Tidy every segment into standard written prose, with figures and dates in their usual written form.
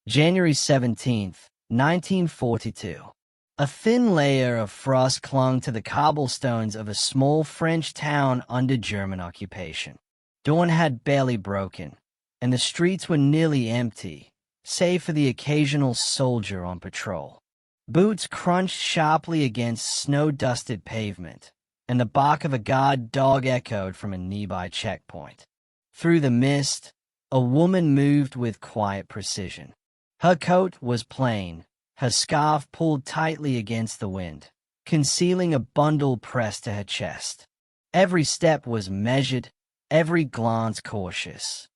January 17, 1942. A thin layer of frost clung to the cobblestones of a small French town under German occupation. Dawn had barely broken, and the streets were nearly empty, save for the occasional soldier on patrol. Boots crunched sharply against snow-dusted pavement, and the bark of a guard dog echoed from a nearby checkpoint. Through the mist, a woman moved with quiet precision. Her coat was plain, her scarf pulled tightly against the wind, concealing a bundle pressed to her chest. Every step was measured, every glance cautious.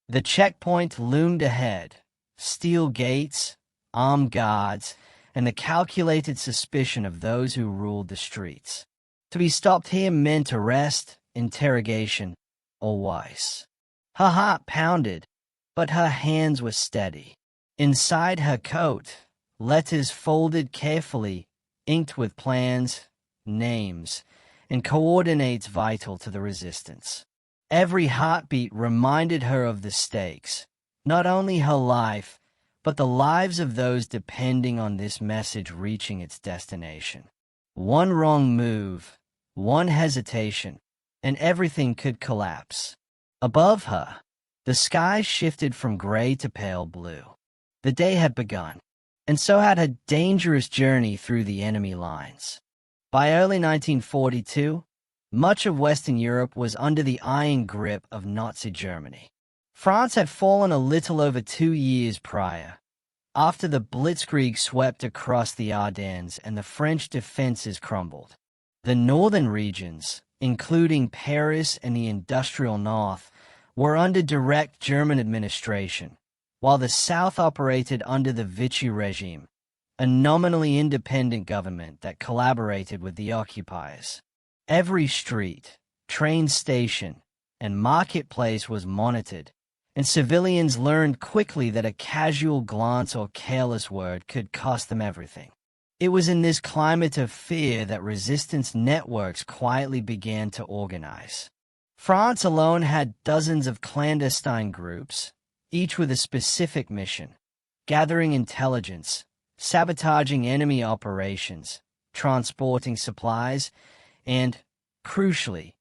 The checkpoint loomed ahead, steel gates, armed guards, and the calculated suspicion of those who ruled the streets. To be stopped here meant arrest, interrogation, or worse. Her heart pounded, but her hands were steady. Inside her coat, letters folded carefully, inked with plans, names, and coordinates vital to the resistance. Every heartbeat reminded her of the stakes, not only her life, but the lives of those depending on this message reaching its destination. One wrong move, one hesitation, and everything could collapse. Above her, the sky shifted from gray to pale blue. The day had begun, and so had a dangerous journey through the enemy lines. By early 1942, much of Western Europe was under the iron grip of Nazi Germany. France had fallen a little over 2 years prior, after the Blitzkrieg swept across the Ardennes and the French defenses crumbled. The northern regions, including Paris and the industrial north, were under direct German administration, while the south operated under the Vichy regime, a nominally independent government that collaborated with the occupiers. Every street, train station, and marketplace was monitored, and civilians learned quickly that a casual glance or careless word could cost them everything. It was in this climate of fear that resistance networks quietly began to organize. France alone had dozens of clandestine groups, each with a specific mission: gathering intelligence, sabotaging enemy operations, transporting supplies, and, crucially,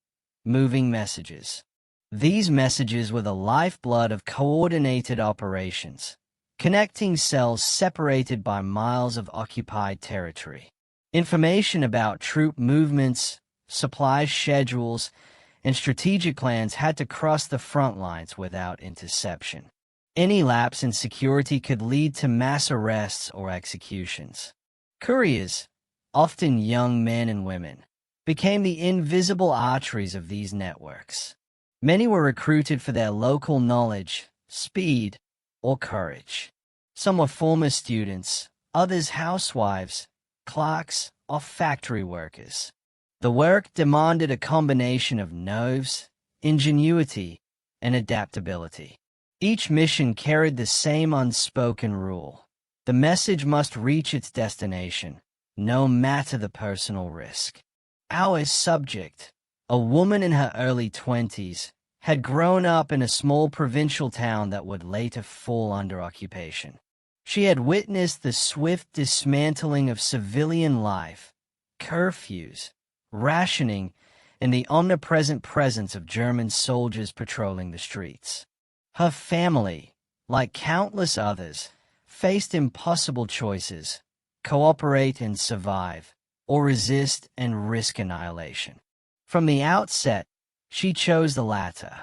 moving messages. These messages were the lifeblood of coordinated operations, connecting cells separated by miles of occupied territory. Information about troop movements, supply schedules, and strategic plans had to cross the front lines without interception. Any lapse in security could lead to mass arrests or executions. Couriers, often young men and women, became the invisible arteries of these networks. Many were recruited for their local knowledge, speed, or courage. Some were former students, others housewives, clerks, or factory workers. The work demanded a combination of nerves, ingenuity, and adaptability. Each mission carried the same unspoken rule: the message must reach its destination, no matter the personal risk. Our subject, a woman in her early 20s, had grown up in a small provincial town that would later fall under occupation. She had witnessed the swift dismantling of civilian life, curfews, rationing, and the omnipresent presence of German soldiers patrolling the streets. Her family, like countless others, faced impossible choices: cooperate and survive, or resist and risk annihilation. From the outset, she chose the latter.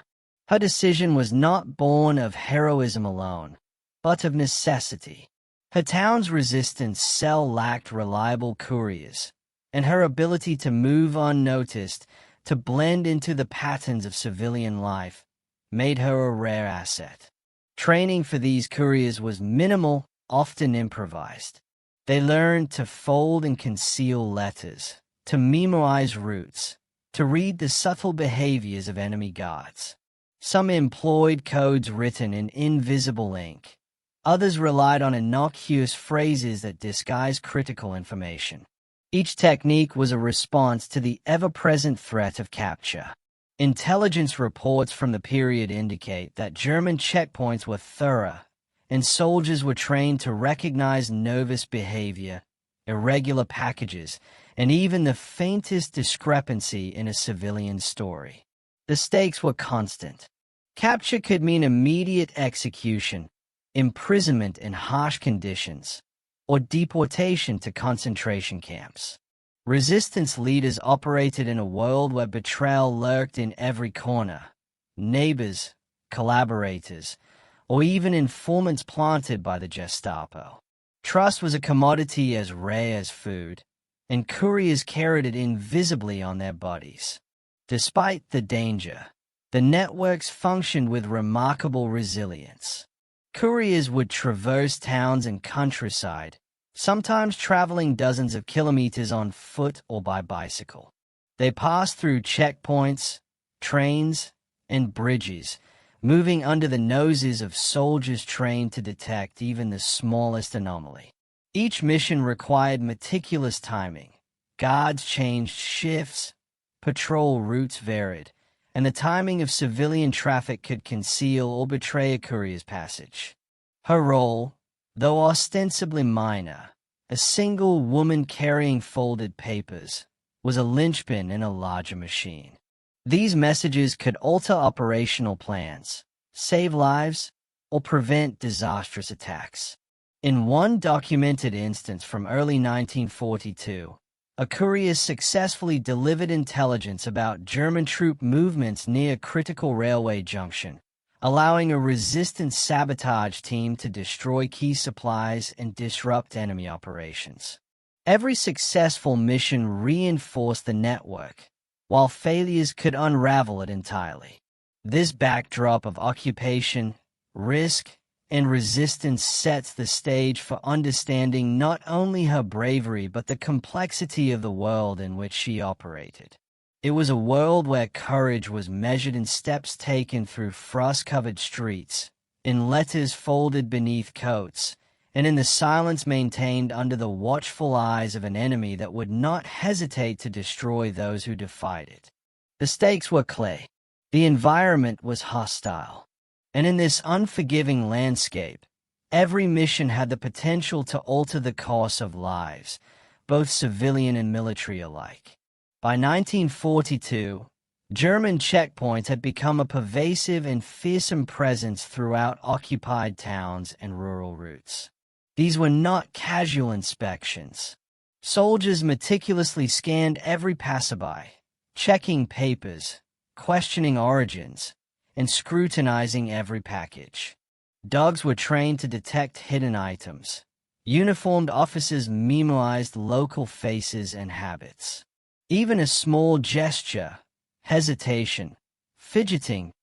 Her decision was not born of heroism alone, but of necessity. Her town's resistance cell lacked reliable couriers, and her ability to move unnoticed, to blend into the patterns of civilian life, made her a rare asset. Training for these couriers was minimal, often improvised. They learned to fold and conceal letters, to memorize routes, to read the subtle behaviors of enemy guards. Some employed codes written in invisible ink. Others relied on innocuous phrases that disguised critical information. Each technique was a response to the ever-present threat of capture. Intelligence reports from the period indicate that German checkpoints were thorough, and soldiers were trained to recognize novice behavior, irregular packages, and even the faintest discrepancy in a civilian story. The stakes were constant. Capture could mean immediate execution, imprisonment in harsh conditions, or deportation to concentration camps. Resistance leaders operated in a world where betrayal lurked in every corner. Neighbors, collaborators, or even informants planted by the Gestapo. Trust was a commodity as rare as food, and couriers carried it invisibly on their bodies. Despite the danger, the networks functioned with remarkable resilience. Couriers would traverse towns and countryside, sometimes traveling dozens of kilometers on foot or by bicycle. They passed through checkpoints, trains, and bridges, moving under the noses of soldiers trained to detect even the smallest anomaly. Each mission required meticulous timing. Guards changed shifts, patrol routes varied, and the timing of civilian traffic could conceal or betray a courier's passage. Her role, though ostensibly minor, a single woman carrying folded papers, was a linchpin in a larger machine. These messages could alter operational plans, save lives, or prevent disastrous attacks. In one documented instance from early 1942, a courier successfully delivered intelligence about German troop movements near a critical railway junction, allowing a resistance sabotage team to destroy key supplies and disrupt enemy operations. Every successful mission reinforced the network, while failures could unravel it entirely. This backdrop of occupation, risk, and resistance sets the stage for understanding not only her bravery but the complexity of the world in which she operated. It was a world where courage was measured in steps taken through frost-covered streets, in letters folded beneath coats, and in the silence maintained under the watchful eyes of an enemy that would not hesitate to destroy those who defied it. The stakes were clear. The environment was hostile. And in this unforgiving landscape, every mission had the potential to alter the course of lives, both civilian and military alike. By 1942, German checkpoints had become a pervasive and fearsome presence throughout occupied towns and rural routes. These were not casual inspections. Soldiers meticulously scanned every passerby, checking papers, questioning origins, and scrutinizing every package. Dogs were trained to detect hidden items. Uniformed officers memorized local faces and habits. Even a small gesture, hesitation, fidgeting,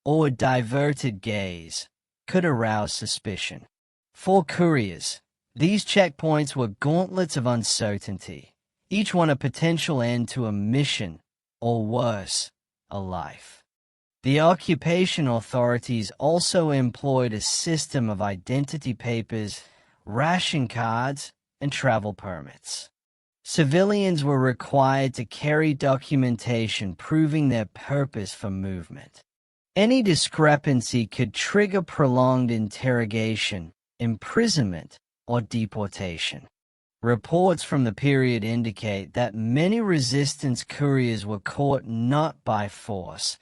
or a diverted gaze could arouse suspicion. For couriers, these checkpoints were gauntlets of uncertainty, each one a potential end to a mission, or worse, a life. The occupation authorities also employed a system of identity papers, ration cards, and travel permits. Civilians were required to carry documentation proving their purpose for movement. Any discrepancy could trigger prolonged interrogation, imprisonment, or deportation. Reports from the period indicate that many resistance couriers were caught not by force,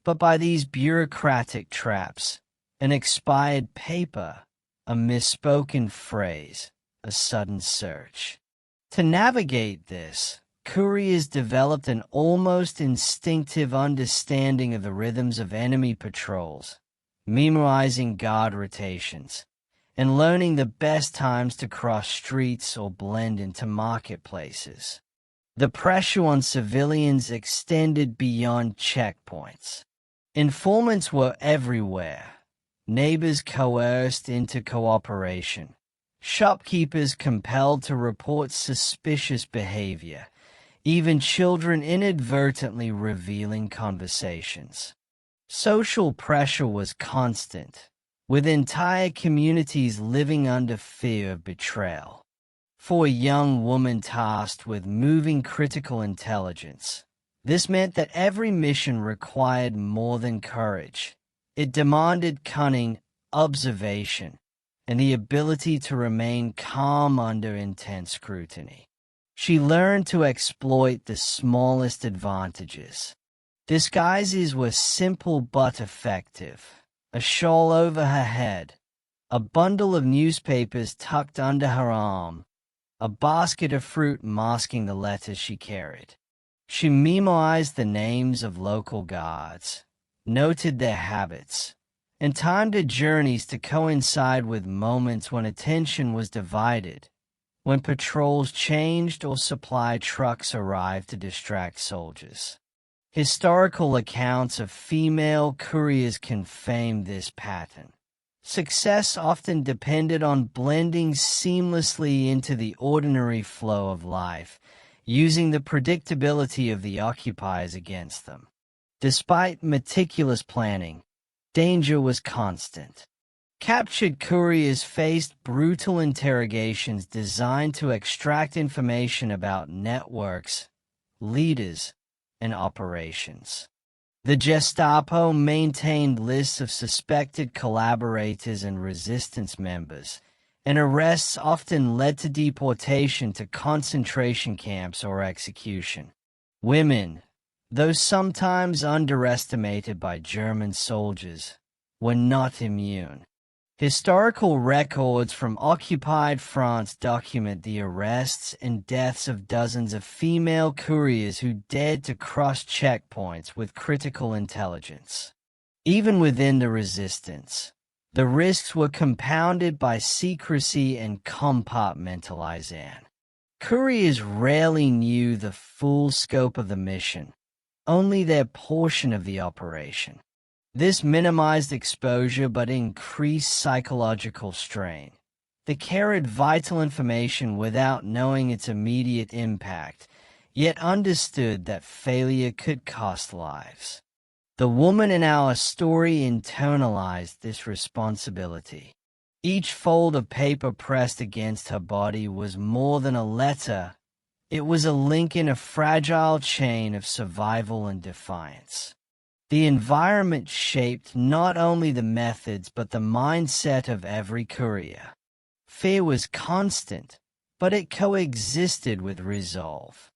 but by these bureaucratic traps: an expired paper, a misspoken phrase, a sudden search. To navigate this, couriers developed an almost instinctive understanding of the rhythms of enemy patrols, memorizing guard rotations, and learning the best times to cross streets or blend into marketplaces. The pressure on civilians extended beyond checkpoints. Informants were everywhere. Neighbors coerced into cooperation. Shopkeepers compelled to report suspicious behavior. Even children inadvertently revealing conversations. Social pressure was constant, with entire communities living under fear of betrayal. For a young woman tasked with moving critical intelligence, this meant that every mission required more than courage. It demanded cunning, observation, and the ability to remain calm under intense scrutiny. She learned to exploit the smallest advantages. Disguises were simple but effective. A shawl over her head, a bundle of newspapers tucked under her arm, a basket of fruit masking the letters she carried. She memorized the names of local guards, noted their habits, and timed her journeys to coincide with moments when attention was divided, when patrols changed or supply trucks arrived to distract soldiers. Historical accounts of female couriers confirm this pattern. Success often depended on blending seamlessly into the ordinary flow of life, using the predictability of the occupiers against them. Despite meticulous planning, danger was constant. Captured couriers faced brutal interrogations designed to extract information about networks, leaders, and operations. The Gestapo maintained lists of suspected collaborators and resistance members, and arrests often led to deportation to concentration camps or execution. Women, though sometimes underestimated by German soldiers, were not immune. Historical records from occupied France document the arrests and deaths of dozens of female couriers who dared to cross checkpoints with critical intelligence. Even within the resistance, the risks were compounded by secrecy and compartmentalization. Couriers rarely knew the full scope of the mission, only their portion of the operation. This minimized exposure but increased psychological strain. They carried vital information without knowing its immediate impact, yet understood that failure could cost lives. The woman in our story internalized this responsibility. Each fold of paper pressed against her body was more than a letter. It was a link in a fragile chain of survival and defiance. The environment shaped not only the methods but the mindset of every courier. Fear was constant, but it coexisted with resolve.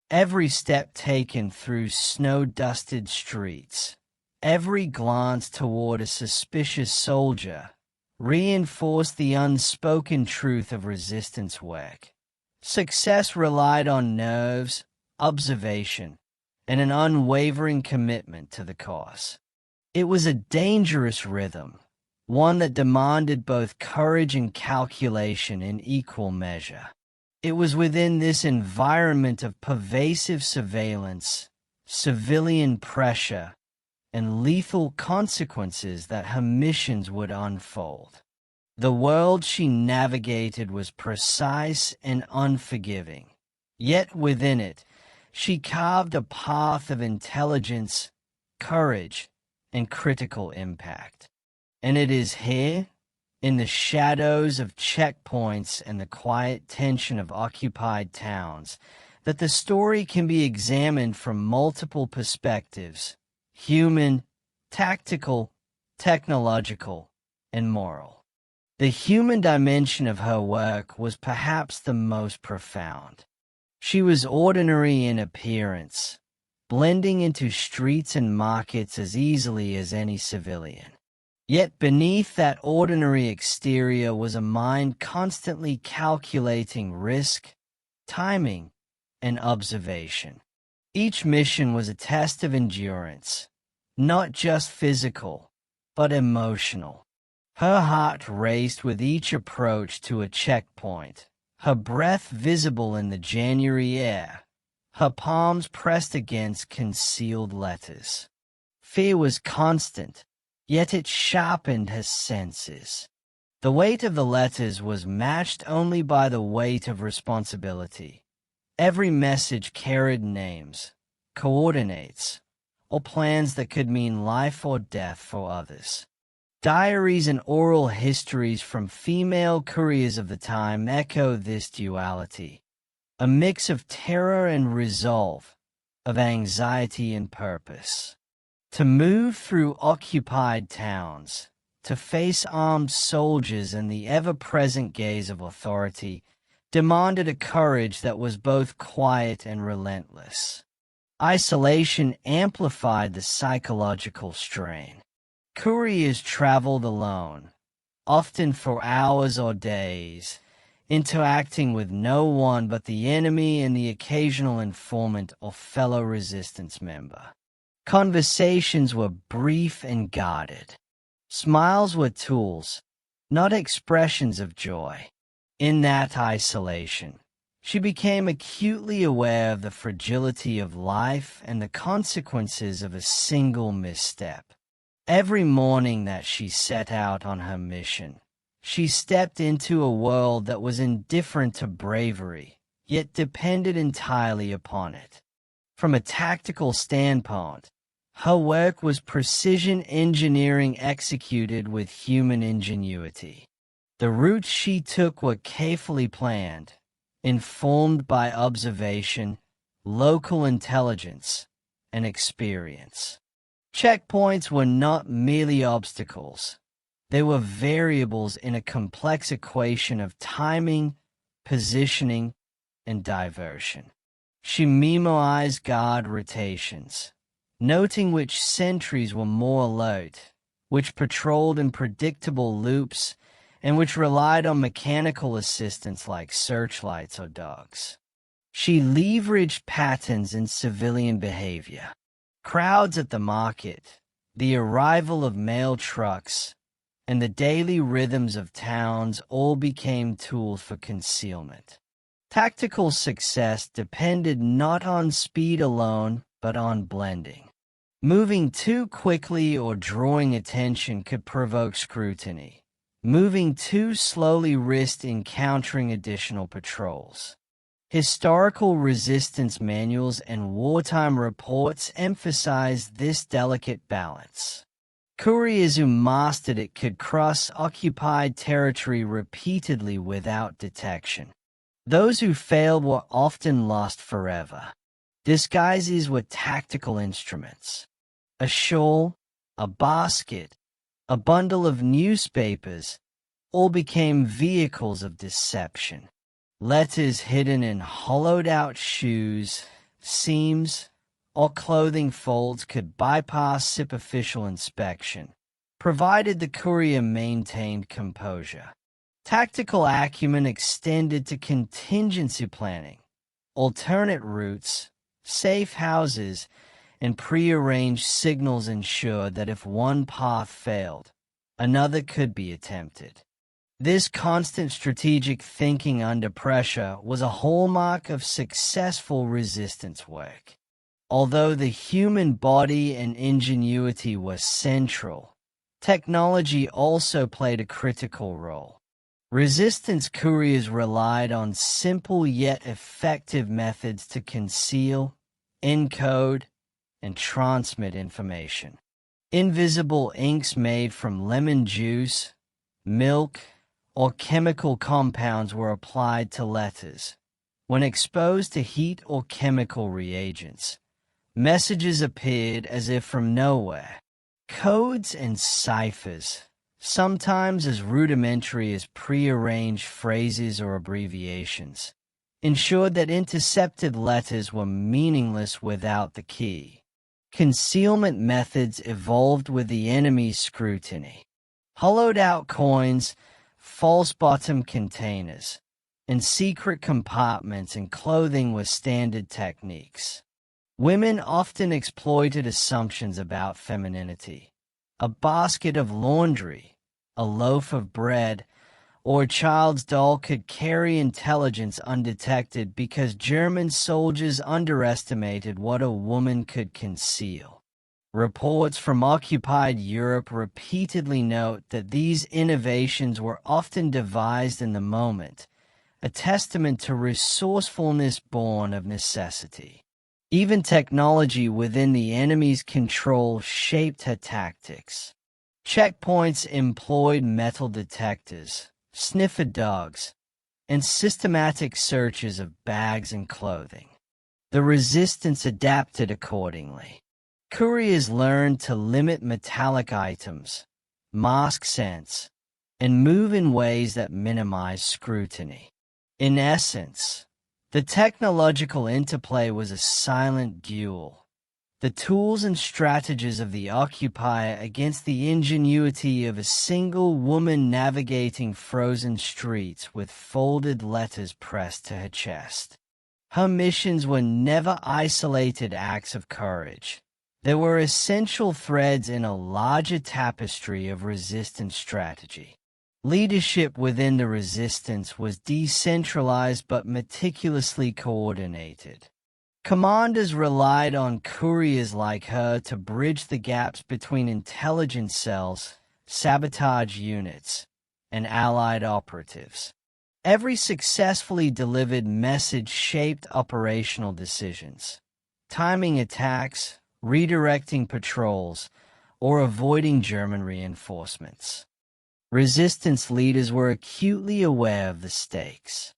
Every step taken through snow-dusted streets, every glance toward a suspicious soldier, reinforced the unspoken truth of resistance work. Success relied on nerves, observation, and an unwavering commitment to the cause. It was a dangerous rhythm, one that demanded both courage and calculation in equal measure. It was within this environment of pervasive surveillance, civilian pressure, and lethal consequences that her missions would unfold. The world she navigated was precise and unforgiving, yet within it, she carved a path of intelligence, courage, and critical impact. And it is here, in the shadows of checkpoints and the quiet tension of occupied towns, that the story can be examined from multiple perspectives: human, tactical, technological, and moral. The human dimension of her work was perhaps the most profound. She was ordinary in appearance, blending into streets and markets as easily as any civilian. Yet beneath that ordinary exterior was a mind constantly calculating risk, timing, and observation. Each mission was a test of endurance, not just physical, but emotional. Her heart raced with each approach to a checkpoint, her breath visible in the January air, her palms pressed against concealed letters. Fear was constant, yet it sharpened her senses. The weight of the letters was matched only by the weight of responsibility. Every message carried names, coordinates, or plans that could mean life or death for others. Diaries and oral histories from female couriers of the time echo this duality, a mix of terror and resolve, of anxiety and purpose. To move through occupied towns, to face armed soldiers and the ever-present gaze of authority, demanded a courage that was both quiet and relentless. Isolation amplified the psychological strain. Couriers traveled alone, often for hours or days, interacting with no one but the enemy and the occasional informant or fellow resistance member. Conversations were brief and guarded. Smiles were tools, not expressions of joy. In that isolation, she became acutely aware of the fragility of life and the consequences of a single misstep. Every morning that she set out on her mission, she stepped into a world that was indifferent to bravery, yet depended entirely upon it. From a tactical standpoint, her work was precision engineering executed with human ingenuity. The routes she took were carefully planned, informed by observation, local intelligence, and experience. Checkpoints were not merely obstacles. They were variables in a complex equation of timing, positioning, and diversion. She memoized guard rotations, noting which sentries were more alert, which patrolled in predictable loops, and which relied on mechanical assistance like searchlights or dogs. She leveraged patterns in civilian behavior. Crowds at the market, the arrival of mail trucks, and the daily rhythms of towns all became tools for concealment. Tactical success depended not on speed alone, but on blending. Moving too quickly or drawing attention could provoke scrutiny. Moving too slowly risked encountering additional patrols. Historical resistance manuals and wartime reports emphasized this delicate balance. Couriers who mastered it could cross occupied territory repeatedly without detection. Those who failed were often lost forever. Disguises were tactical instruments. A shawl, a basket, a bundle of newspapers, all became vehicles of deception. Letters hidden in hollowed-out shoes, seams, or clothing folds could bypass superficial inspection, provided the courier maintained composure. Tactical acumen extended to contingency planning, alternate routes, safe houses, and prearranged signals ensured that if one path failed, another could be attempted. This constant strategic thinking under pressure was a hallmark of successful resistance work. Although the human body and ingenuity were central, technology also played a critical role. Resistance couriers relied on simple yet effective methods to conceal, encode, and transmit information. Invisible inks made from lemon juice, milk, or chemical compounds were applied to letters. When exposed to heat or chemical reagents, messages appeared as if from nowhere. Codes and ciphers, sometimes as rudimentary as prearranged phrases or abbreviations, ensured that intercepted letters were meaningless without the key. Concealment methods evolved with the enemy's scrutiny. Hollowed-out coins, false bottom containers, and secret compartments in clothing were standard techniques. Women often exploited assumptions about femininity. A basket of laundry, a loaf of bread, or a child's doll could carry intelligence undetected because German soldiers underestimated what a woman could conceal. Reports from occupied Europe repeatedly note that these innovations were often devised in the moment, a testament to resourcefulness born of necessity. Even technology within the enemy's control shaped her tactics. Checkpoints employed metal detectors, sniffer dogs, and systematic searches of bags and clothing. The resistance adapted accordingly. Couriers learned to limit metallic items, mask sense, and move in ways that minimize scrutiny. In essence, the technological interplay was a silent duel. The tools and strategies of the occupier against the ingenuity of a single woman navigating frozen streets with folded letters pressed to her chest. Her missions were never isolated acts of courage. They were essential threads in a larger tapestry of resistance strategy. Leadership within the resistance was decentralized but meticulously coordinated. Commanders relied on couriers like her to bridge the gaps between intelligence cells, sabotage units, and allied operatives. Every successfully delivered message shaped operational decisions, timing attacks, redirecting patrols, or avoiding German reinforcements. Resistance leaders were acutely aware of the stakes.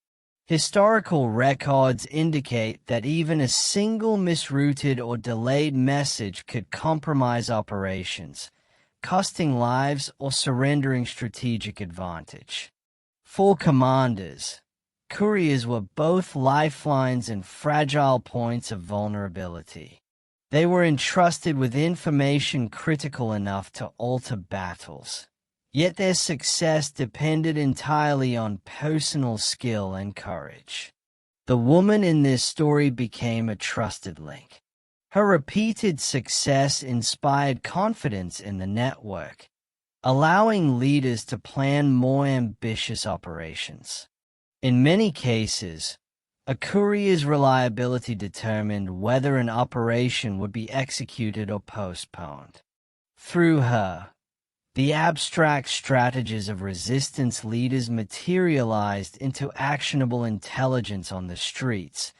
Historical records indicate that even a single misrouted or delayed message could compromise operations, costing lives or surrendering strategic advantage. For commanders, couriers were both lifelines and fragile points of vulnerability. They were entrusted with information critical enough to alter battles. Yet their success depended entirely on personal skill and courage. The woman in this story became a trusted link. Her repeated success inspired confidence in the network, allowing leaders to plan more ambitious operations. In many cases, a courier's reliability determined whether an operation would be executed or postponed. Through her, the abstract strategies of resistance leaders materialized into actionable intelligence on the streets,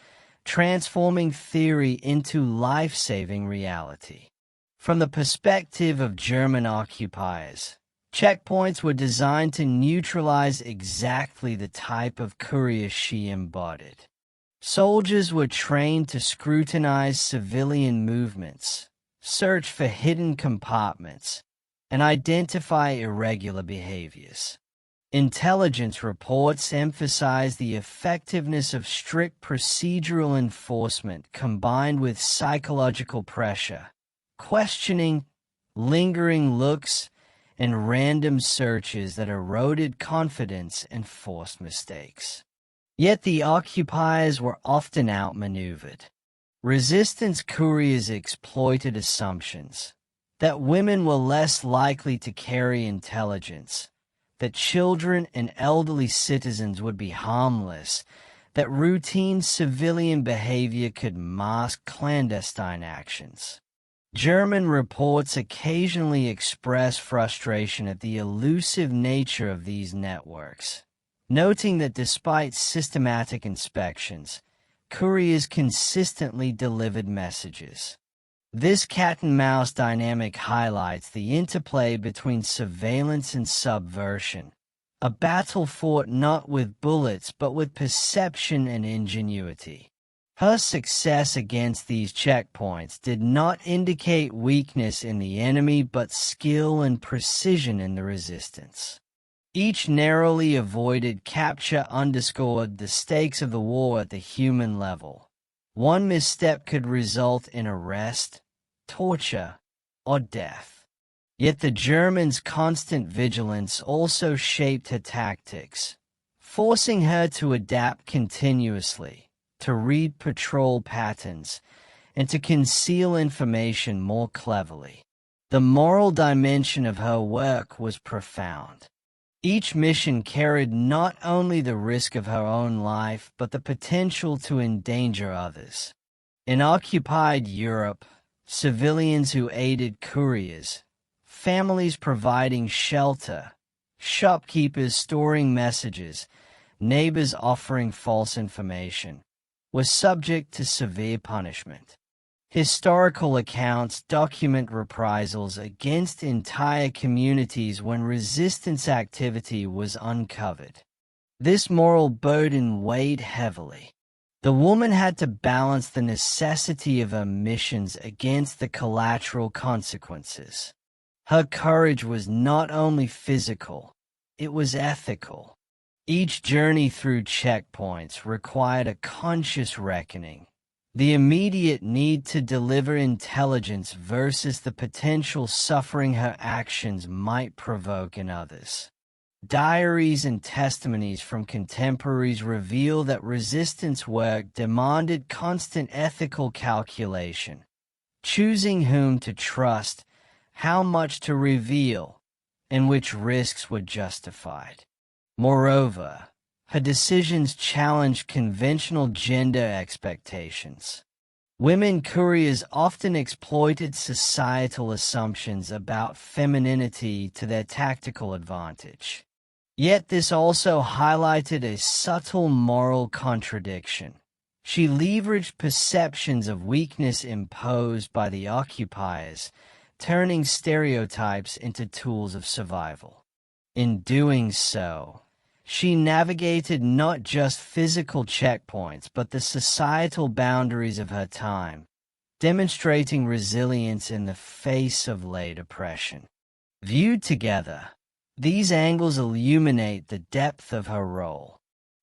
transforming theory into life-saving reality. From the perspective of German occupiers, checkpoints were designed to neutralize exactly the type of courier she embodied. Soldiers were trained to scrutinize civilian movements, search for hidden compartments, and identify irregular behaviors. Intelligence reports emphasize the effectiveness of strict procedural enforcement combined with psychological pressure, questioning, lingering looks, and random searches that eroded confidence and forced mistakes. Yet the occupiers were often outmaneuvered. Resistance couriers exploited assumptions that women were less likely to carry intelligence, that children and elderly citizens would be harmless, that routine civilian behavior could mask clandestine actions. German reports occasionally express frustration at the elusive nature of these networks, noting that despite systematic inspections, couriers consistently delivered messages. This cat-and-mouse dynamic highlights the interplay between surveillance and subversion, a battle fought not with bullets but with perception and ingenuity. Her success against these checkpoints did not indicate weakness in the enemy but skill and precision in the resistance. Each narrowly avoided capture underscored the stakes of the war at the human level. One misstep could result in arrest, torture, or death. Yet the Germans' constant vigilance also shaped her tactics, forcing her to adapt continuously, to read patrol patterns, and to conceal information more cleverly. The moral dimension of her work was profound. Each mission carried not only the risk of her own life but the potential to endanger others. In occupied Europe, civilians who aided couriers, families providing shelter, shopkeepers storing messages, neighbors offering false information, were subject to severe punishment. Historical accounts document reprisals against entire communities when resistance activity was uncovered. This moral burden weighed heavily. The woman had to balance the necessity of her missions against the collateral consequences. Her courage was not only physical, it was ethical. Each journey through checkpoints required a conscious reckoning. The immediate need to deliver intelligence versus the potential suffering her actions might provoke in others. Diaries and testimonies from contemporaries reveal that resistance work demanded constant ethical calculation, choosing whom to trust, how much to reveal, and which risks were justified. Moreover, her decisions challenged conventional gender expectations. Women couriers often exploited societal assumptions about femininity to their tactical advantage. Yet this also highlighted a subtle moral contradiction. She leveraged perceptions of weakness imposed by the occupiers, turning stereotypes into tools of survival. In doing so, she navigated not just physical checkpoints but the societal boundaries of her time, demonstrating resilience in the face of late oppression. Viewed together, these angles illuminate the depth of her role.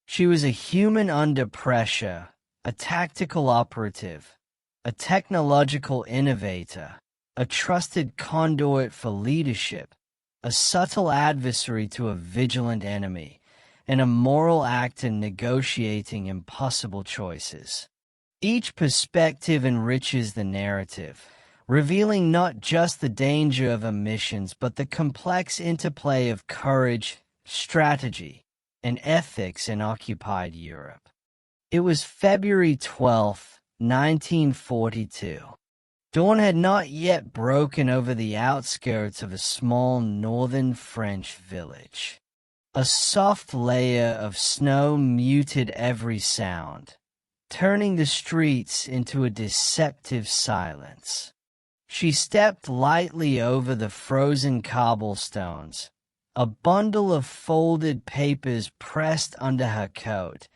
She was a human under pressure, a tactical operative, a technological innovator, a trusted conduit for leadership, a subtle adversary to a vigilant enemy, and a moral actor negotiating impossible choices. Each perspective enriches the narrative, revealing not just the danger of omissions but the complex interplay of courage, strategy, and ethics in occupied Europe. It was February 12, 1942. Dawn had not yet broken over the outskirts of a small northern French village. A soft layer of snow muted every sound, turning the streets into a deceptive silence. She stepped lightly over the frozen cobblestones, a bundle of folded papers pressed under her coat,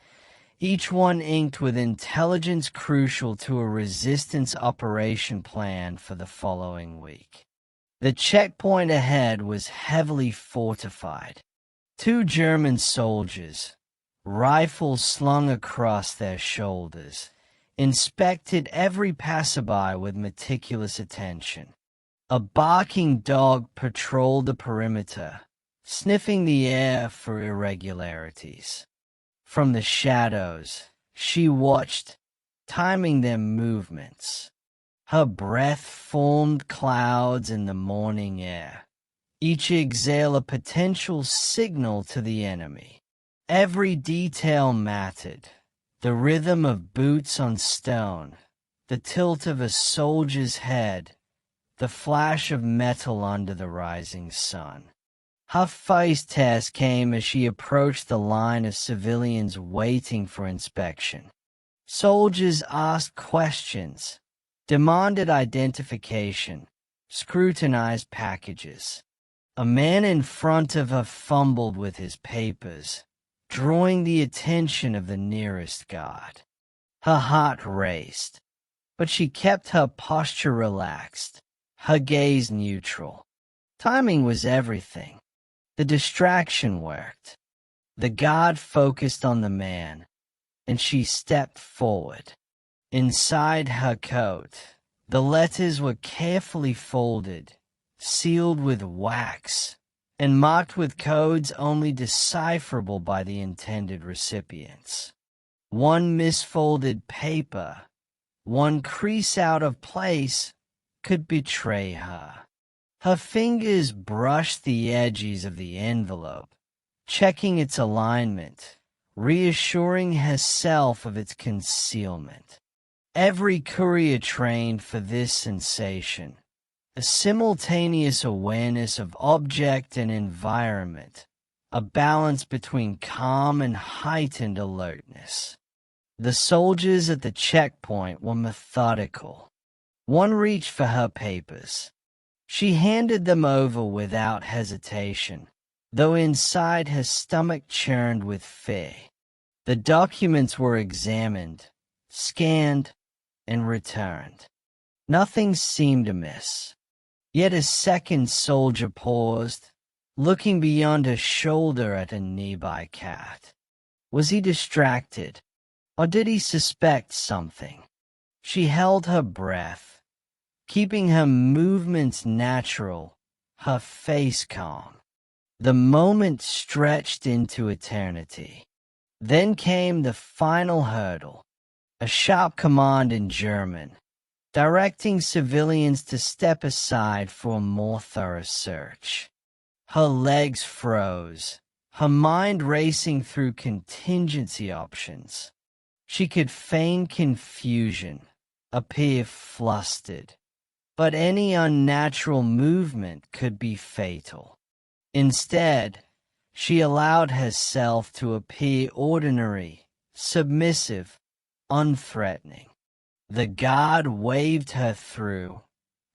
each one inked with intelligence crucial to a resistance operation plan for the following week. The checkpoint ahead was heavily fortified. 2 German soldiers, rifles slung across their shoulders, inspected every passerby with meticulous attention. A barking dog patrolled the perimeter, sniffing the air for irregularities. From the shadows, she watched, timing their movements. Her breath formed clouds in the morning air, each exhale a potential signal to the enemy. Every detail mattered: the rhythm of boots on stone, the tilt of a soldier's head, the flash of metal under the rising sun. Her first test came as she approached the line of civilians waiting for inspection. Soldiers asked questions, demanded identification, scrutinized packages. A man in front of her fumbled with his papers, drawing the attention of the nearest guard. Her heart raced, but she kept her posture relaxed, her gaze neutral. Timing was everything. The distraction worked. The guard focused on the man, and she stepped forward. Inside her coat, the letters were carefully folded, sealed with wax, and marked with codes only decipherable by the intended recipients. One misfolded paper, one crease out of place, could betray her. Her fingers brushed the edges of the envelope, checking its alignment, reassuring herself of its concealment. Every courier trained for this sensation, a simultaneous awareness of object and environment, a balance between calm and heightened alertness. The soldiers at the checkpoint were methodical. One reached for her papers. She handed them over without hesitation, though inside her stomach churned with fear. The documents were examined, scanned, and returned. Nothing seemed amiss. Yet a second soldier paused, looking beyond her shoulder at a nearby cat. Was he distracted, or did he suspect something? She held her breath, keeping her movements natural, her face calm. The moment stretched into eternity. Then came the final hurdle, a sharp command in German, directing civilians to step aside for a more thorough search. Her legs froze, her mind racing through contingency options. She could feign confusion, appear flustered, but any unnatural movement could be fatal. Instead, she allowed herself to appear ordinary, submissive, unthreatening. The guard waved her through,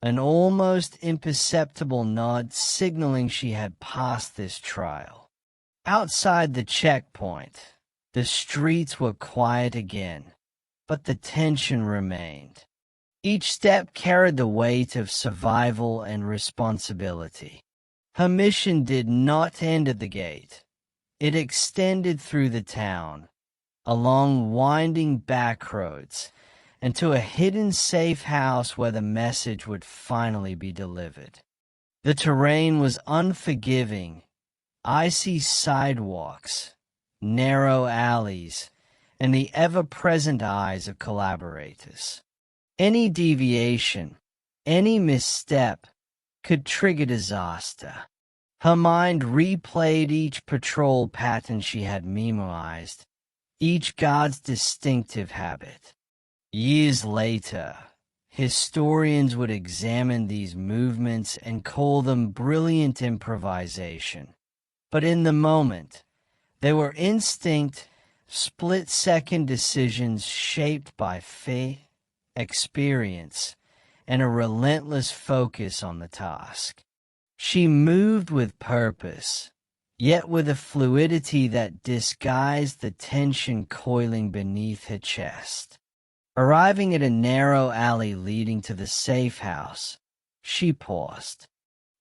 an almost imperceptible nod signaling she had passed this trial. Outside the checkpoint, the streets were quiet again, but the tension remained. Each step carried the weight of survival and responsibility. Her mission did not end at the gate. It extended through the town, along winding back roads, and to a hidden safe house where the message would finally be delivered. The terrain was unforgiving, icy sidewalks, narrow alleys, and the ever-present eyes of collaborators. Any deviation, any misstep, could trigger disaster. Her mind replayed each patrol pattern she had memorized, each guard's distinctive habit. Years later, historians would examine these movements and call them brilliant improvisation. But in the moment, they were instinct, split-second decisions shaped by faith, experience, and a relentless focus on the task. She moved with purpose, yet with a fluidity that disguised the tension coiling beneath her chest. Arriving at a narrow alley leading to the safe house, she paused.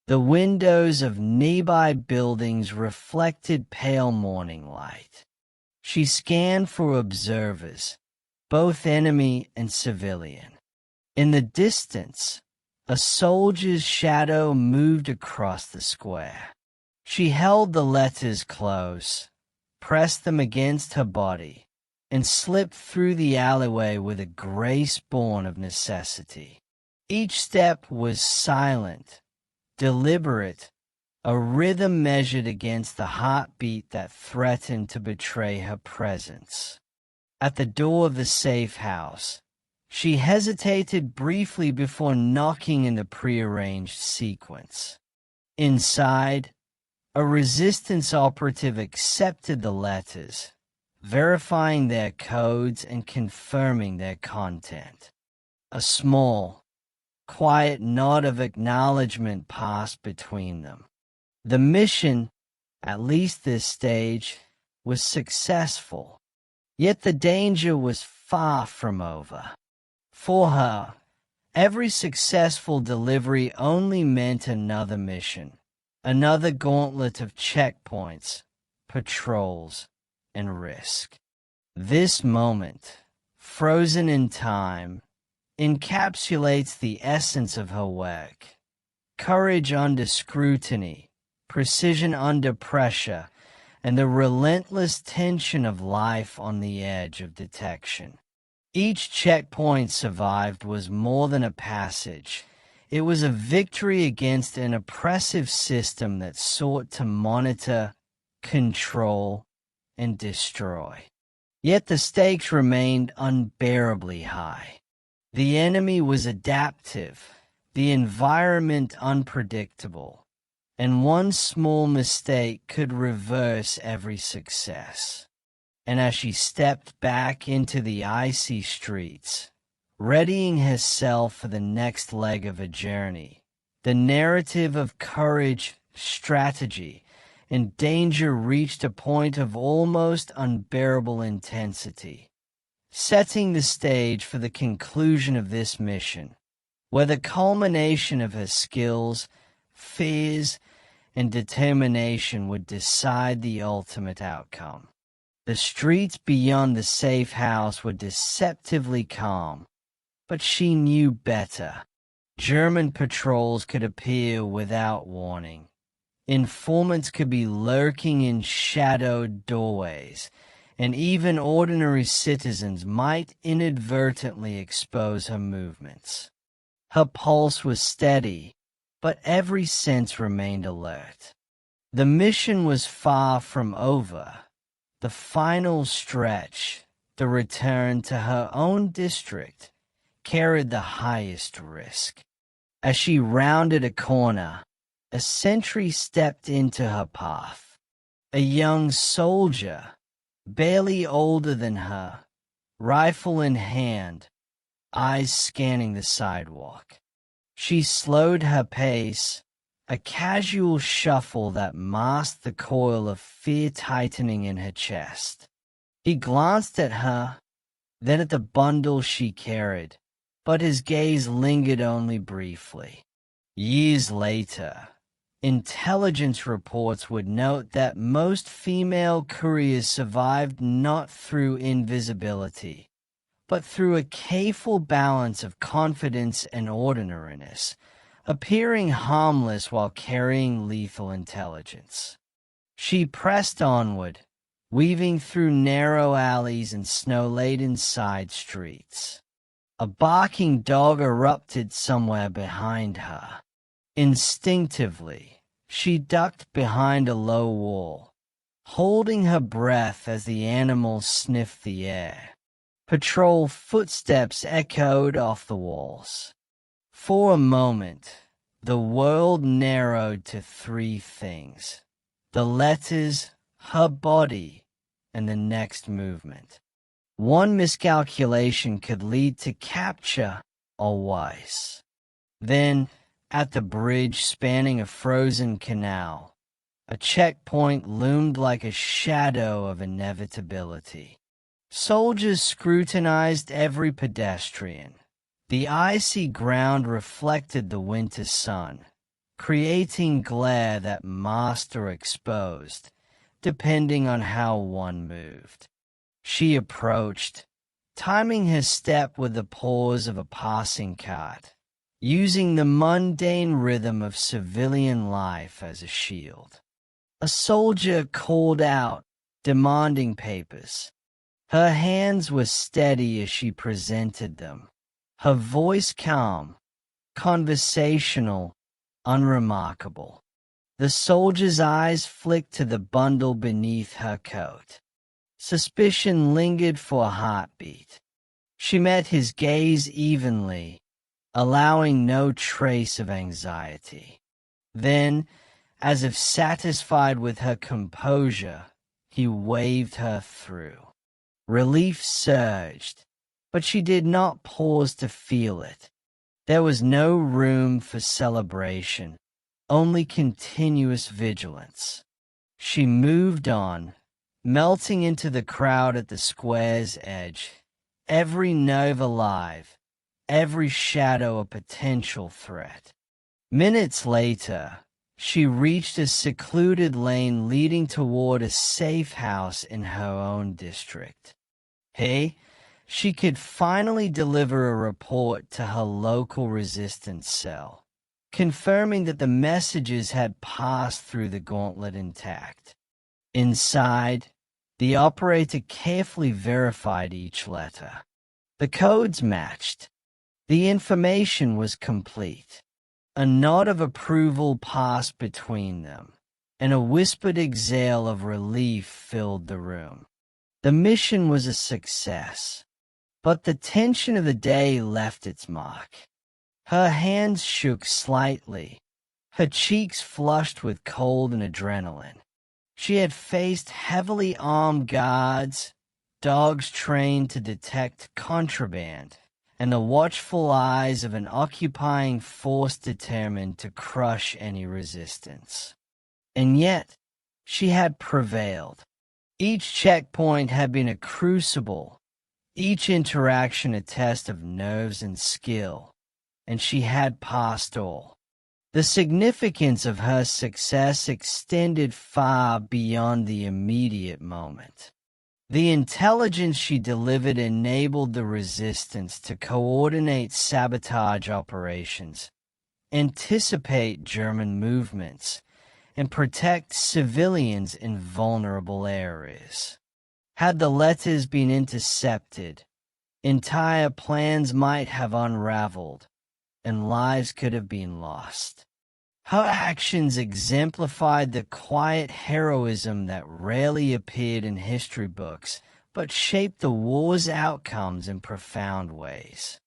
The windows of nearby buildings reflected pale morning light. She scanned for observers, both enemy and civilian. In the distance, a soldier's shadow moved across the square. She held the letters close, pressed them against her body, and slipped through the alleyway with a grace born of necessity. Each step was silent, deliberate, a rhythm measured against the heartbeat that threatened to betray her presence. At the door of the safe house, she hesitated briefly before knocking in the prearranged sequence. Inside, a resistance operative accepted the letters, verifying their codes and confirming their content. A small, quiet nod of acknowledgement passed between them. The mission, at least this stage, was successful, yet the danger was far from over. For her, every successful delivery only meant another mission, another gauntlet of checkpoints, patrols, and risk. This moment, frozen in time, encapsulates the essence of her work. Courage under scrutiny, precision under pressure, and the relentless tension of life on the edge of detection. Each checkpoint survived was more than a passage. It was a victory against an oppressive system that sought to monitor, control, and destroy. Yet the stakes remained unbearably high. The enemy was adaptive, the environment unpredictable, and one small mistake could reverse every success. And as she stepped back into the icy streets, readying herself for the next leg of a journey, the narrative of courage, strategy, and danger reached a point of almost unbearable intensity. Setting the stage for the conclusion of this mission, where the culmination of her skills, fears, and determination would decide the ultimate outcome. The streets beyond the safe house were deceptively calm, but she knew better. German patrols could appear without warning. Informants could be lurking in shadowed doorways, and even ordinary citizens might inadvertently expose her movements. Her pulse was steady, but every sense remained alert. The mission was far from over. The final stretch, the return to her own district, carried the highest risk. As she rounded a corner, a sentry stepped into her path. A young soldier, barely older than her, rifle in hand, eyes scanning the sidewalk. She slowed her pace, a casual shuffle that masked the coil of fear tightening in her chest. He glanced at her, then at the bundle she carried, but his gaze lingered only briefly. Years later, intelligence reports would note that most female couriers survived not through invisibility, but through a careful balance of confidence and ordinariness, appearing harmless while carrying lethal intelligence. She pressed onward, weaving through narrow alleys and snow-laden side streets. A barking dog erupted somewhere behind her. Instinctively, she ducked behind a low wall, holding her breath as the animal sniffed the air. Patrol footsteps echoed off the walls. For a moment, the world narrowed to three things: the letters, her body, and the next movement. One miscalculation could lead to capture or worse. Then, at the bridge spanning a frozen canal, a checkpoint loomed like a shadow of inevitability. Soldiers scrutinized every pedestrian. The icy ground reflected the winter sun, creating glare that masked or exposed, depending on how one moved. She approached, timing her step with the pause of a passing cart, using the mundane rhythm of civilian life as a shield. A soldier called out, demanding papers. Her hands were steady as she presented them, her voice calm, conversational, unremarkable. The soldier's eyes flicked to the bundle beneath her coat. Suspicion lingered for a heartbeat. She met his gaze evenly, allowing no trace of anxiety. Then, as if satisfied with her composure, he waved her through. Relief surged, but she did not pause to feel it. There was no room for celebration, only continuous vigilance. She moved on, melting into the crowd at the square's edge, every nerve alive, every shadow a potential threat. Minutes later, she reached a secluded lane leading toward a safe house in her own district. She could finally deliver a report to her local resistance cell, confirming that the messages had passed through the gauntlet intact. Inside, the operator carefully verified each letter. The codes matched. The information was complete. A nod of approval passed between them, and a whispered exhale of relief filled the room. The mission was a success, but the tension of the day left its mark. Her hands shook slightly, her cheeks flushed with cold and adrenaline. She had faced heavily armed guards, dogs trained to detect contraband, and the watchful eyes of an occupying force determined to crush any resistance. And yet, she had prevailed. Each checkpoint had been a crucible, each interaction a test of nerves and skill, and she had passed all. The significance of her success extended far beyond the immediate moment. The intelligence she delivered enabled the resistance to coordinate sabotage operations, anticipate German movements, and protect civilians in vulnerable areas. Had the letters been intercepted, entire plans might have unraveled, and lives could have been lost. Her actions exemplified the quiet heroism that rarely appeared in history books, but shaped the war's outcomes in profound ways.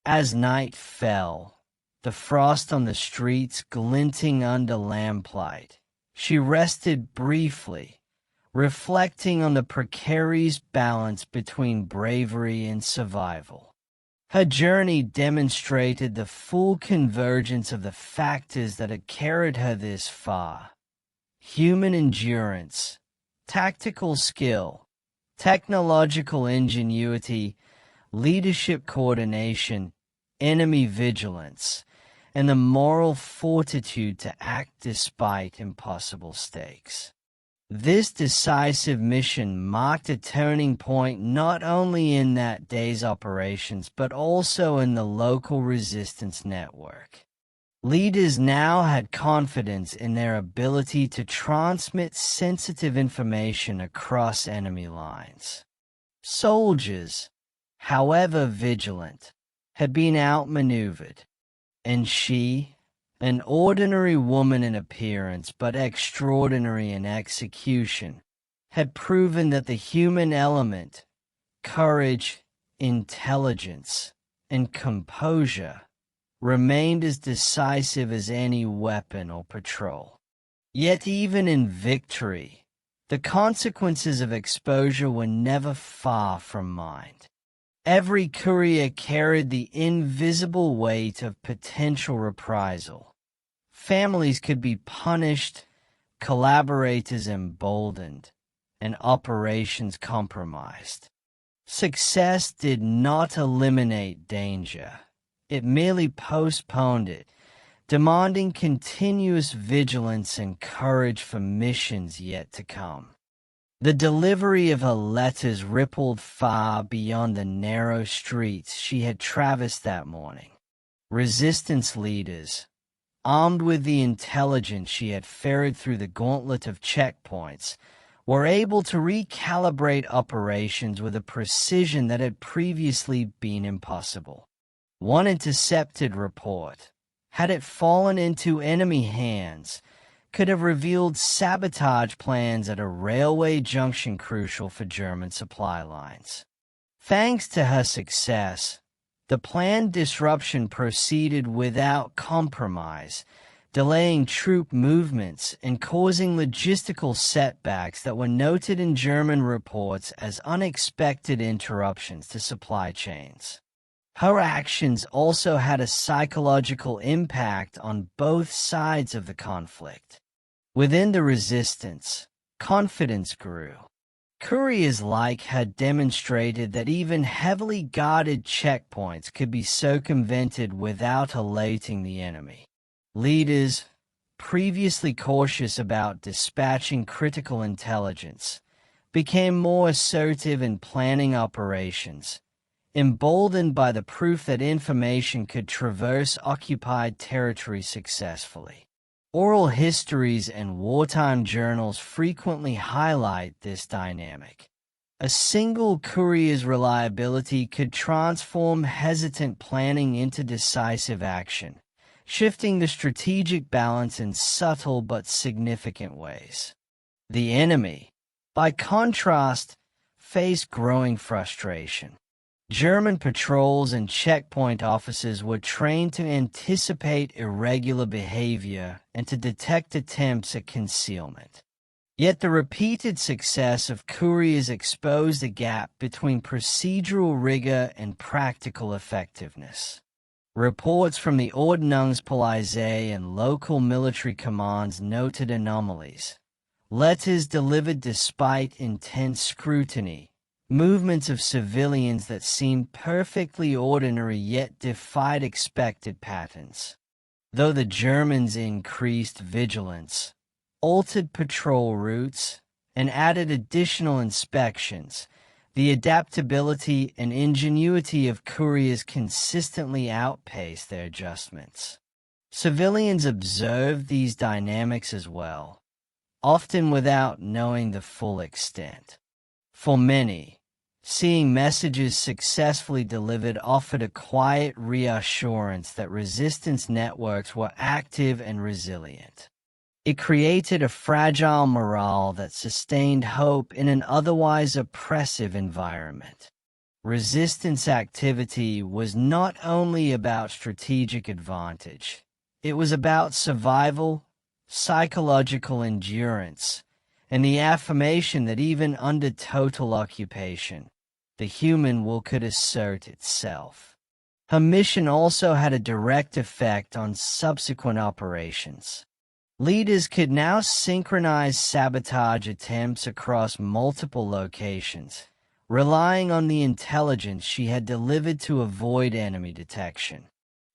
As night fell, the frost on the streets glinting under lamplight, she rested briefly, reflecting on the precarious balance between bravery and survival. Her journey demonstrated the full convergence of the factors that had carried her this far: human endurance, tactical skill, technological ingenuity, leadership coordination, enemy vigilance, and the moral fortitude to act despite impossible stakes. This decisive mission marked a turning point not only in that day's operations but also in the local resistance network. Leaders now had confidence in their ability to transmit sensitive information across enemy lines. Soldiers, however vigilant, had been outmaneuvered, and she, an ordinary woman in appearance but extraordinary in execution, had proven that the human element, courage, intelligence, and composure, remained as decisive as any weapon or patrol. Yet even in victory, the consequences of exposure were never far from mind. Every courier carried the invisible weight of potential reprisal. Families could be punished, collaborators emboldened, and operations compromised. Success did not eliminate danger. It merely postponed it, demanding continuous vigilance and courage for missions yet to come. The delivery of her letters rippled far beyond the narrow streets she had traversed that morning. Resistance leaders, armed with the intelligence she had ferried through the gauntlet of checkpoints, were able to recalibrate operations with a precision that had previously been impossible. One intercepted report, had it fallen into enemy hands, could have revealed sabotage plans at a railway junction crucial for German supply lines. Thanks to her success, the planned disruption proceeded without compromise, delaying troop movements and causing logistical setbacks that were noted in German reports as unexpected interruptions to supply chains. Her actions also had a psychological impact on both sides of the conflict. Within the resistance, confidence grew. Couriers like had demonstrated that even heavily guarded checkpoints could be circumvented without alerting the enemy. Leaders, previously cautious about dispatching critical intelligence, became more assertive in planning operations, emboldened by the proof that information could traverse occupied territory successfully. Oral histories and wartime journals frequently highlight this dynamic. A single courier's reliability could transform hesitant planning into decisive action, shifting the strategic balance in subtle but significant ways. The enemy, by contrast, faced growing frustration. German patrols and checkpoint officers were trained to anticipate irregular behavior and to detect attempts at concealment. Yet the repeated success of couriers exposed a gap between procedural rigor and practical effectiveness. Reports from the Ordnungspolizei and local military commands noted anomalies. Letters delivered despite intense scrutiny, movements of civilians that seemed perfectly ordinary yet defied expected patterns. Though the Germans increased vigilance, altered patrol routes, and added additional inspections, the adaptability and ingenuity of couriers consistently outpaced their adjustments. Civilians observed these dynamics as well, often without knowing the full extent. For many, seeing messages successfully delivered offered a quiet reassurance that resistance networks were active and resilient. It created a fragile morale that sustained hope in an otherwise oppressive environment. Resistance activity was not only about strategic advantage, it was about survival, psychological endurance, and the affirmation that even under total occupation, the human will could assert itself. Her mission also had a direct effect on subsequent operations. Leaders could now synchronize sabotage attempts across multiple locations, relying on the intelligence she had delivered to avoid enemy detection.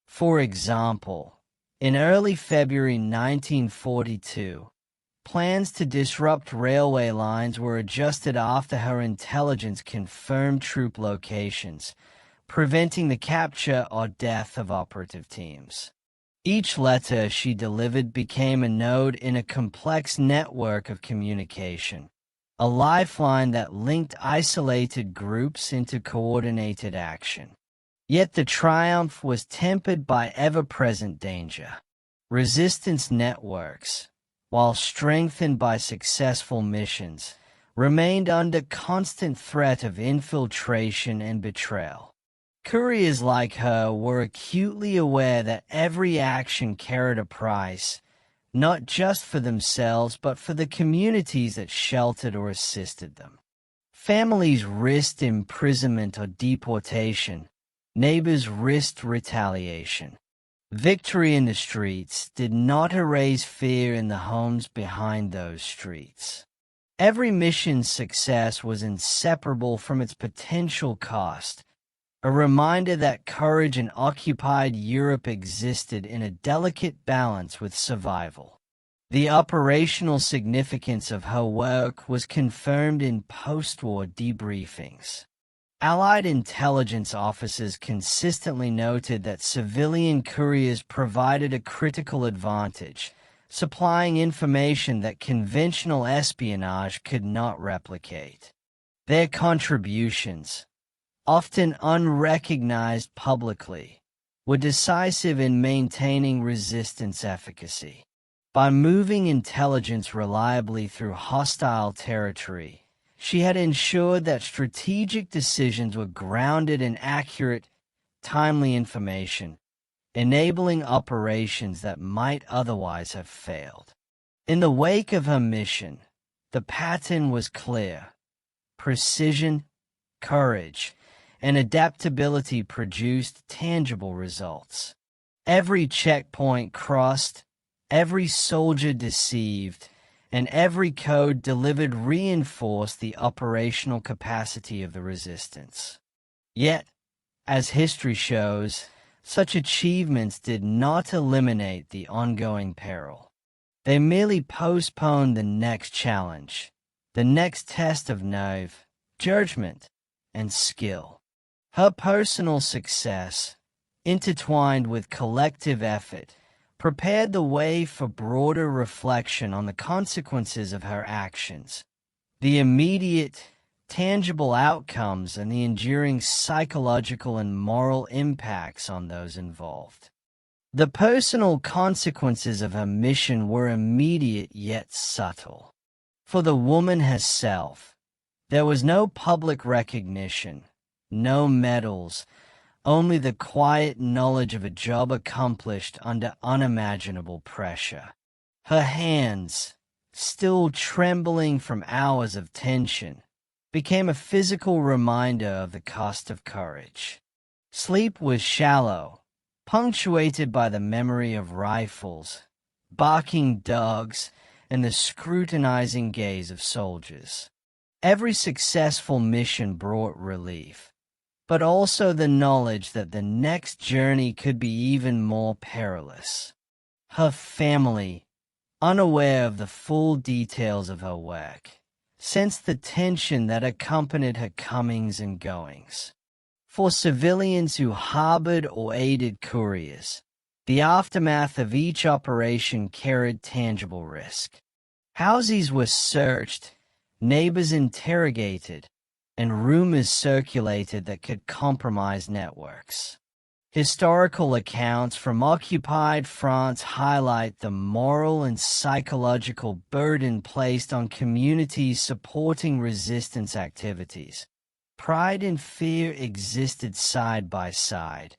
For example, in early February 1942, plans to disrupt railway lines were adjusted after her intelligence confirmed troop locations, preventing the capture or death of operative teams. Each letter she delivered became a node in a complex network of communication, a lifeline that linked isolated groups into coordinated action. Yet the triumph was tempered by ever-present danger. Resistance networks, while strengthened by successful missions, remained under constant threat of infiltration and betrayal. Couriers like her were acutely aware that every action carried a price, not just for themselves but for the communities that sheltered or assisted them. Families risked imprisonment or deportation. Neighbors risked retaliation. Victory in the streets did not erase fear in the homes behind those streets. Every mission's success was inseparable from its potential cost, a reminder that courage in occupied Europe existed in a delicate balance with survival. The operational significance of her work was confirmed in post-war debriefings. Allied intelligence officers consistently noted that civilian couriers provided a critical advantage, supplying information that conventional espionage could not replicate. Their contributions, often unrecognized publicly, were decisive in maintaining resistance efficacy. By moving intelligence reliably through hostile territory, she had ensured that strategic decisions were grounded in accurate, timely information, enabling operations that might otherwise have failed. In the wake of her mission, the pattern was clear. Precision, courage, and adaptability produced tangible results. Every checkpoint crossed, every soldier deceived, and every code delivered reinforced the operational capacity of the resistance. Yet, as history shows, such achievements did not eliminate the ongoing peril. They merely postponed the next challenge, the next test of nerve, judgment, and skill. Her personal success, intertwined with collective effort, prepared the way for broader reflection on the consequences of her actions, the immediate, tangible outcomes and the enduring psychological and moral impacts on those involved. The personal consequences of her mission were immediate yet subtle. For the woman herself, there was no public recognition, no medals, only the quiet knowledge of a job accomplished under unimaginable pressure. Her hands, still trembling from hours of tension, became a physical reminder of the cost of courage. Sleep was shallow, punctuated by the memory of rifles, barking dogs, and the scrutinizing gaze of soldiers. Every successful mission brought relief, but also the knowledge that the next journey could be even more perilous. Her family, unaware of the full details of her work, sensed the tension that accompanied her comings and goings. For civilians who harbored or aided couriers, the aftermath of each operation carried tangible risk. Houses were searched, neighbors interrogated, and rumors circulated that could compromise networks. Historical accounts from occupied France highlight the moral and psychological burden placed on communities supporting resistance activities. Pride and fear existed side by side,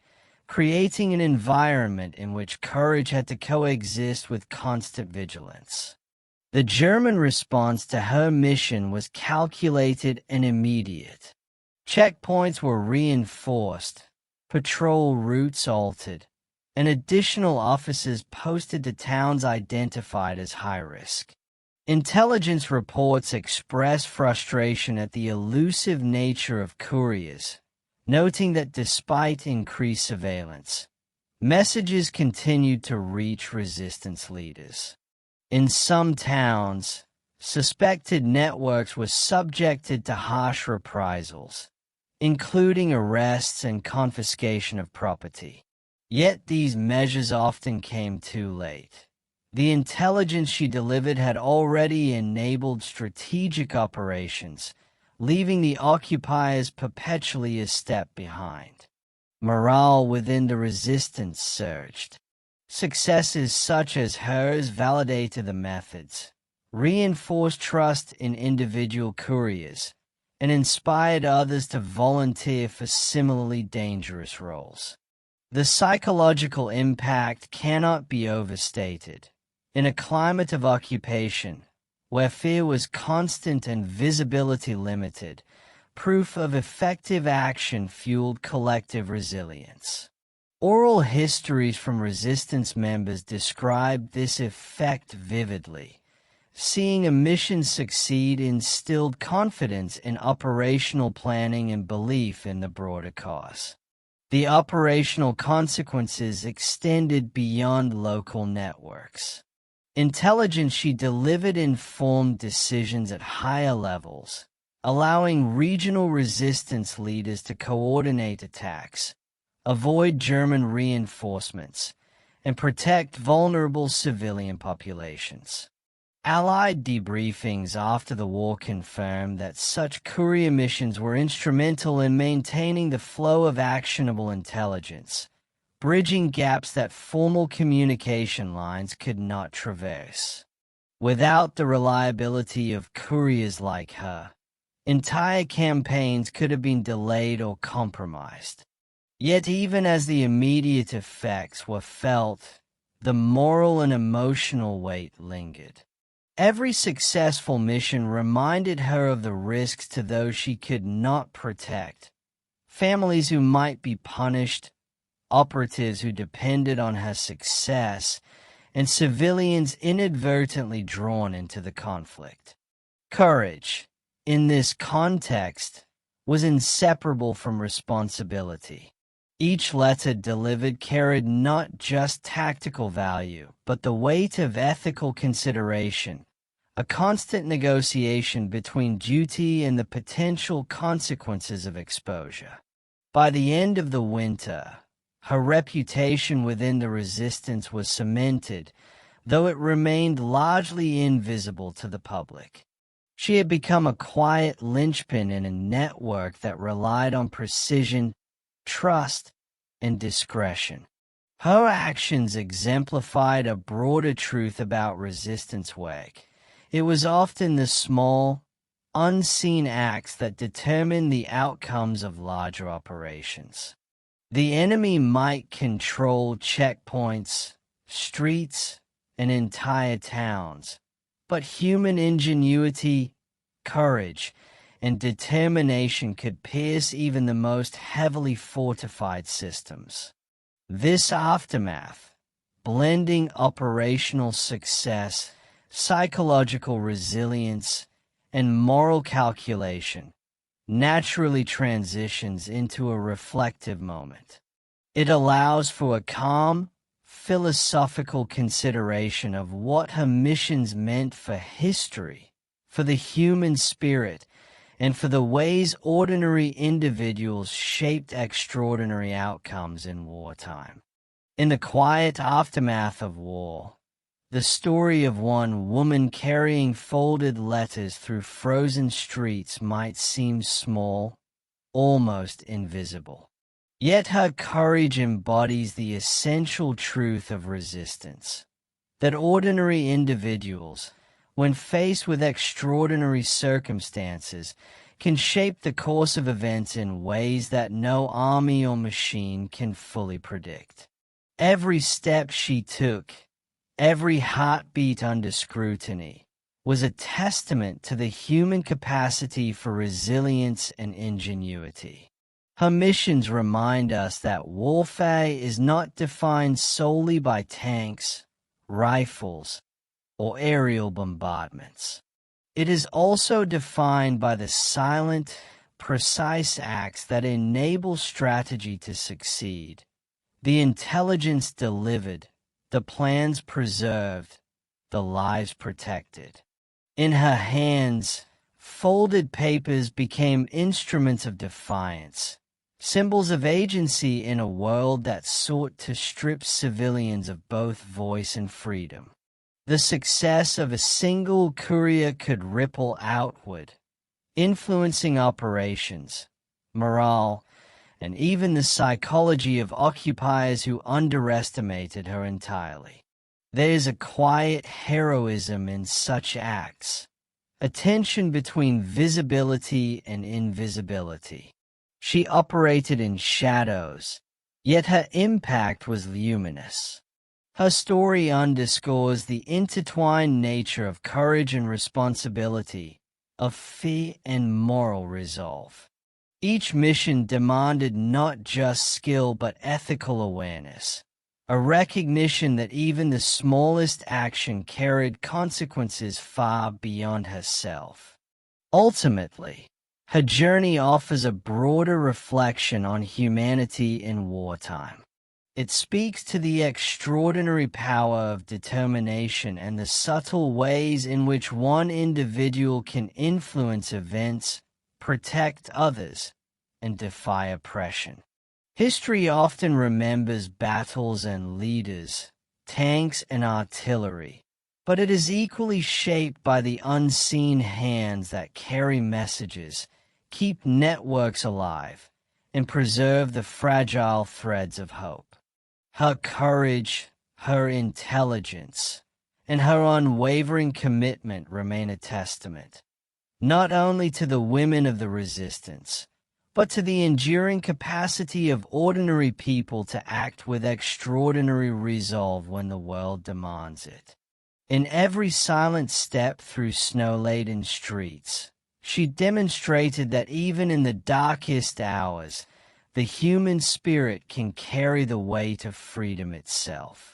creating an environment in which courage had to coexist with constant vigilance. The German response to her mission was calculated and immediate. Checkpoints were reinforced, patrol routes altered, and additional officers posted to towns identified as high risk. Intelligence reports express frustration at the elusive nature of couriers, noting that despite increased surveillance, messages continued to reach resistance leaders. In some towns, suspected networks were subjected to harsh reprisals, including arrests and confiscation of property. Yet these measures often came too late. The intelligence she delivered had already enabled strategic operations, leaving the occupiers perpetually a step behind. Morale within the resistance surged. Successes such as hers validated the methods, reinforced trust in individual couriers, and inspired others to volunteer for similarly dangerous roles. The psychological impact cannot be overstated. In a climate of occupation, where fear was constant and visibility limited, proof of effective action fueled collective resilience. Oral histories from resistance members described this effect vividly. Seeing a mission succeed instilled confidence in operational planning and belief in the broader cause. The operational consequences extended beyond local networks. Intelligence she delivered informed decisions at higher levels, allowing regional resistance leaders to coordinate attacks, avoid German reinforcements, and protect vulnerable civilian populations. Allied debriefings after the war confirmed that such courier missions were instrumental in maintaining the flow of actionable intelligence, bridging gaps that formal communication lines could not traverse. Without the reliability of couriers like her, entire campaigns could have been delayed or compromised. Yet even as the immediate effects were felt, the moral and emotional weight lingered. Every successful mission reminded her of the risks to those she could not protect, families who might be punished, operatives who depended on her success, and civilians inadvertently drawn into the conflict. Courage, in this context, was inseparable from responsibility. Each letter delivered carried not just tactical value, but the weight of ethical consideration, a constant negotiation between duty and the potential consequences of exposure. By the end of the winter, her reputation within the resistance was cemented, though it remained largely invisible to the public. She had become a quiet linchpin in a network that relied on precision, trust, and discretion. Her actions exemplified a broader truth about resistance work. It was often the small, unseen acts that determined the outcomes of larger operations. The enemy might control checkpoints, streets, and entire towns, but human ingenuity, courage, and determination could pierce even the most heavily fortified systems. This aftermath, blending operational success, psychological resilience, and moral calculation, naturally transitions into a reflective moment. It allows for a calm, philosophical consideration of what her missions meant for history, for the human spirit, and for the ways ordinary individuals shaped extraordinary outcomes in wartime. In the quiet aftermath of war, the story of one woman carrying folded letters through frozen streets might seem small, almost invisible. Yet her courage embodies the essential truth of resistance, that ordinary individuals, when faced with extraordinary circumstances, can shape the course of events in ways that no army or machine can fully predict. Every step she took, every heartbeat under scrutiny, was a testament to the human capacity for resilience and ingenuity. Her missions remind us that warfare is not defined solely by tanks, rifles, or aerial bombardments. It is also defined by the silent, precise acts that enable strategy to succeed, the intelligence delivered, the plans preserved, the lives protected. In her hands, folded papers became instruments of defiance, symbols of agency in a world that sought to strip civilians of both voice and freedom. The success of a single courier could ripple outward, influencing operations, morale, and even the psychology of occupiers who underestimated her entirely. There is a quiet heroism in such acts, a tension between visibility and invisibility. She operated in shadows, yet her impact was luminous. Her story underscores the intertwined nature of courage and responsibility, of fear and moral resolve. Each mission demanded not just skill but ethical awareness, a recognition that even the smallest action carried consequences far beyond herself. Ultimately, her journey offers a broader reflection on humanity in wartime. It speaks to the extraordinary power of determination and the subtle ways in which one individual can influence events, protect others, and defy oppression. History often remembers battles and leaders, tanks and artillery, but it is equally shaped by the unseen hands that carry messages, keep networks alive, and preserve the fragile threads of hope. Her courage, her intelligence, and her unwavering commitment remain a testament, not only to the women of the resistance, but to the enduring capacity of ordinary people to act with extraordinary resolve when the world demands it. In every silent step through snow-laden streets, she demonstrated that even in the darkest hours, the human spirit can carry the weight of freedom itself.